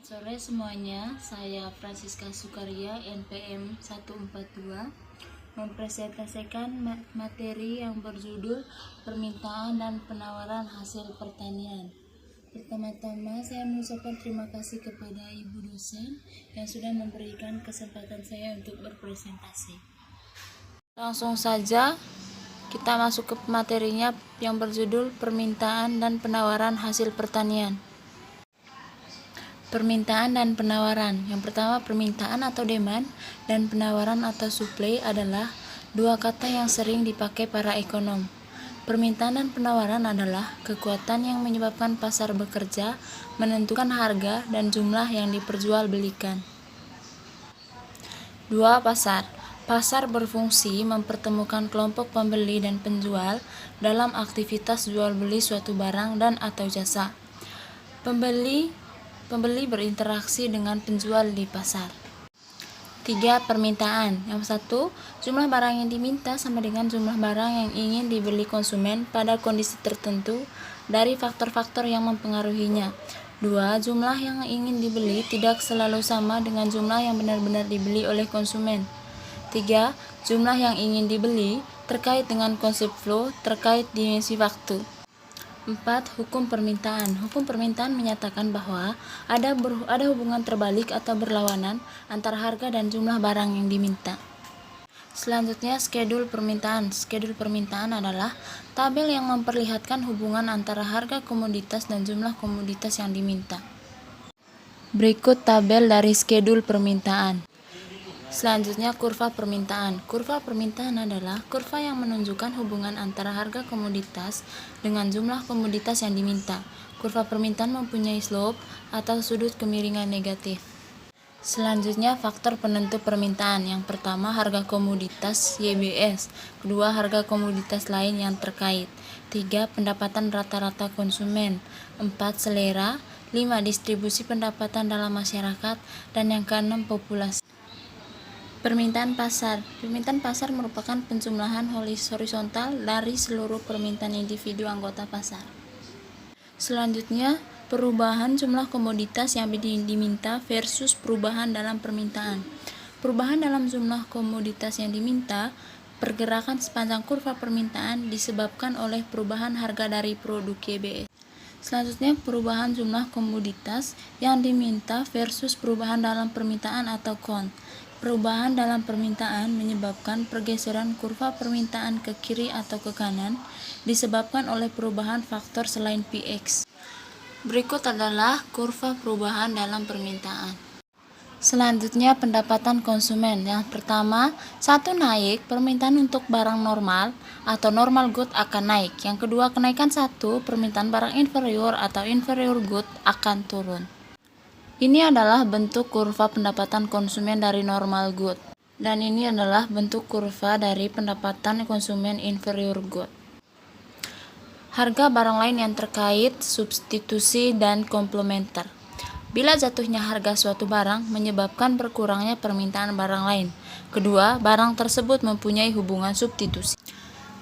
Sore semuanya, saya Francisca Sukaria, NPM 142, mempresentasikan materi yang berjudul Permintaan dan Penawaran Hasil Pertanian. Pertama-tama, saya mengucapkan terima kasih kepada Ibu dosen yang sudah memberikan kesempatan saya untuk berpresentasi. Langsung saja, kita masuk ke materinya yang berjudul Permintaan dan Penawaran Hasil Pertanian. Permintaan dan penawaran. Yang pertama, permintaan atau demand dan penawaran atau supply adalah dua kata yang sering dipakai para ekonom. Permintaan dan penawaran adalah kekuatan yang menyebabkan pasar bekerja, menentukan harga dan jumlah yang diperjualbelikan. 2. Pasar. Pasar berfungsi mempertemukan kelompok pembeli dan penjual dalam aktivitas jual beli suatu barang dan atau jasa. Pembeli berinteraksi dengan penjual di pasar. 3. Permintaan. Yang satu, jumlah barang yang diminta sama dengan jumlah barang yang ingin dibeli konsumen pada kondisi tertentu dari faktor-faktor yang mempengaruhinya. 2. Jumlah yang ingin dibeli tidak selalu sama dengan jumlah yang benar-benar dibeli oleh konsumen. 3. Jumlah yang ingin dibeli terkait dengan konsep flow terkait dimensi waktu. 4. Hukum permintaan. Hukum permintaan menyatakan bahwa ada hubungan terbalik atau berlawanan antara harga dan jumlah barang yang diminta. Selanjutnya, skedul permintaan. Skedul permintaan adalah tabel yang memperlihatkan hubungan antara harga komoditas dan jumlah komoditas yang diminta. Berikut tabel dari skedul permintaan. Selanjutnya, kurva permintaan. Kurva permintaan adalah kurva yang menunjukkan hubungan antara harga komoditas dengan jumlah komoditas yang diminta. Kurva permintaan mempunyai slope atau sudut kemiringan negatif. Selanjutnya, faktor penentu permintaan. Yang pertama, harga komoditas YBS. Kedua, harga komoditas lain yang terkait. 3. Pendapatan rata-rata konsumen. 4. Selera. 5. Distribusi pendapatan dalam masyarakat. Dan yang keenam, populasi. Permintaan pasar. Permintaan pasar merupakan penjumlahan horizontal dari seluruh permintaan individu anggota pasar. Selanjutnya, perubahan jumlah komoditas yang diminta versus perubahan dalam permintaan. Perubahan dalam jumlah komoditas yang diminta, pergerakan sepanjang kurva permintaan disebabkan oleh perubahan harga dari produk YBS. Selanjutnya, perubahan jumlah komoditas yang diminta versus perubahan dalam permintaan atau count. Perubahan dalam permintaan menyebabkan pergeseran kurva permintaan ke kiri atau ke kanan disebabkan oleh perubahan faktor selain Px. Berikut adalah kurva perubahan dalam permintaan. Selanjutnya, pendapatan konsumen. Yang pertama, 1 naik, permintaan untuk barang normal atau normal good akan naik. Yang kedua, kenaikan 1, permintaan barang inferior atau inferior good akan turun. Ini adalah bentuk kurva pendapatan konsumen dari normal good. Dan ini adalah bentuk kurva dari pendapatan konsumen inferior good. Harga barang lain yang terkait, substitusi, dan komplementer. Bila jatuhnya harga suatu barang menyebabkan berkurangnya permintaan barang lain. Kedua, barang tersebut mempunyai hubungan substitusi.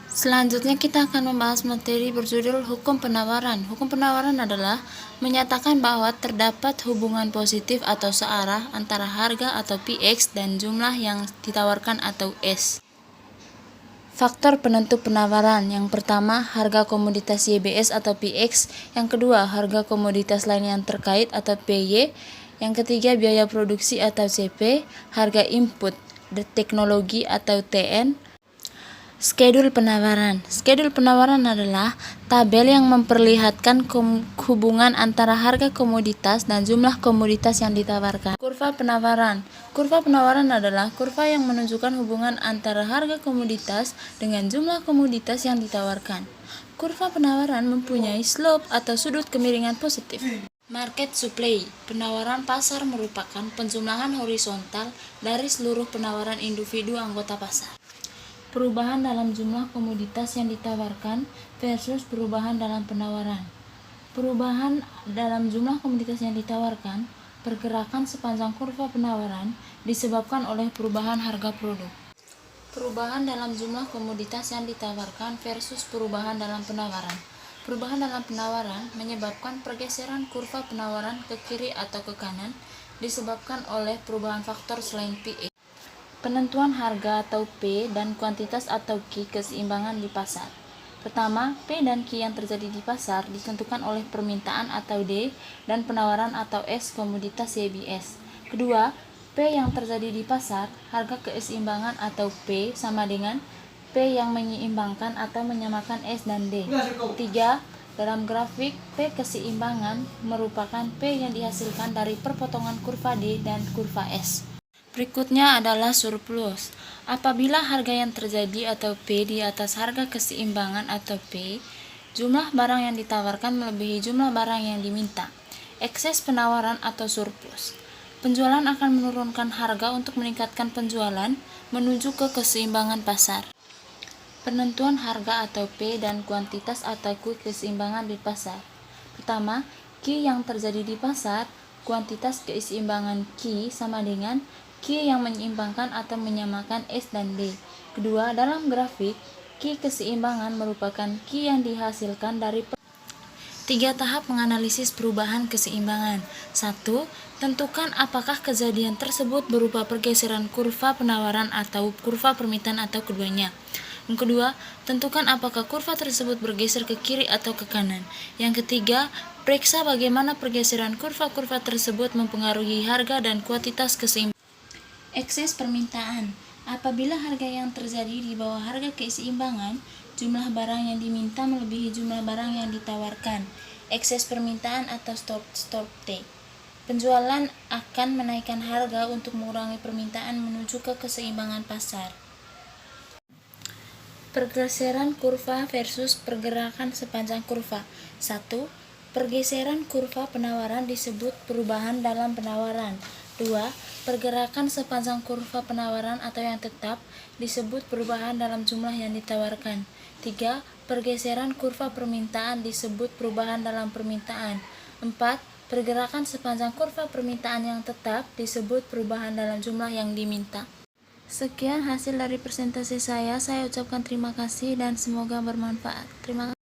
Selanjutnya kita akan membahas materi berjudul Hukum Penawaran. Hukum penawaran adalah menyatakan bahwa terdapat hubungan positif atau searah antara harga atau Px dan jumlah yang ditawarkan atau S. Faktor penentu penawaran. Yang pertama, harga komoditas YBS atau Px. Yang kedua, harga komoditas lain yang terkait atau PY. Yang ketiga, biaya produksi atau CP, harga input teknologi atau TN. Skedul penawaran. Skedul penawaran adalah tabel yang memperlihatkan hubungan antara harga komoditas dan jumlah komoditas yang ditawarkan. Kurva penawaran. Kurva penawaran adalah kurva yang menunjukkan hubungan antara harga komoditas dengan jumlah komoditas yang ditawarkan. Kurva penawaran mempunyai slope atau sudut kemiringan positif. Market supply. Penawaran pasar merupakan penjumlahan horizontal dari seluruh penawaran individu anggota pasar. Perubahan dalam jumlah komoditas yang ditawarkan versus perubahan dalam penawaran. Perubahan dalam jumlah komoditas yang ditawarkan, pergerakan sepanjang kurva penawaran disebabkan oleh perubahan harga produk. Perubahan dalam jumlah komoditas yang ditawarkan versus perubahan dalam penawaran. Perubahan dalam penawaran menyebabkan pergeseran kurva penawaran ke kiri atau ke kanan disebabkan oleh perubahan faktor selain P. Penentuan harga atau P dan kuantitas atau Q keseimbangan di pasar. Pertama, P dan Q yang terjadi di pasar ditentukan oleh permintaan atau D dan penawaran atau S komoditas YBS. Kedua, P yang terjadi di pasar, harga keseimbangan atau P sama dengan P yang menyeimbangkan atau menyamakan S dan D. Tiga, dalam grafik, P keseimbangan merupakan P yang dihasilkan dari perpotongan kurva D dan kurva S. Berikutnya adalah surplus. Apabila harga yang terjadi atau P di atas harga keseimbangan atau P, jumlah barang yang ditawarkan melebihi jumlah barang yang diminta. Ekses penawaran atau surplus. Penjualan akan menurunkan harga untuk meningkatkan penjualan menuju ke keseimbangan pasar. Penentuan harga atau P dan kuantitas atau Q keseimbangan di pasar. Pertama, Q yang terjadi di pasar, kuantitas keseimbangan Q sama dengan Q yang menyeimbangkan atau menyamakan S dan D. Kedua, dalam grafik, Q keseimbangan merupakan Q yang dihasilkan dari tiga tahap menganalisis perubahan keseimbangan. 1. Tentukan apakah kejadian tersebut berupa pergeseran kurva penawaran atau kurva permintaan atau keduanya. Yang kedua, tentukan apakah kurva tersebut bergeser ke kiri atau ke kanan. Yang ketiga, periksa bagaimana pergeseran kurva-kurva tersebut mempengaruhi harga dan kuantitas keseimbangan. Ekses permintaan. Apabila harga yang terjadi di bawah harga keseimbangan, jumlah barang yang diminta melebihi jumlah barang yang ditawarkan. Ekses permintaan atau stop T. Penjualan akan menaikkan harga untuk mengurangi permintaan menuju ke keseimbangan pasar. Pergeseran kurva versus pergerakan sepanjang kurva. 1. Pergeseran kurva penawaran disebut perubahan dalam penawaran. 2. Pergerakan sepanjang kurva penawaran atau yang tetap disebut perubahan dalam jumlah yang ditawarkan. 3. Pergeseran kurva permintaan disebut perubahan dalam permintaan. 4. Pergerakan sepanjang kurva permintaan yang tetap disebut perubahan dalam jumlah yang diminta. Sekian hasil dari presentasi saya ucapkan terima kasih dan semoga bermanfaat. Terima kasih.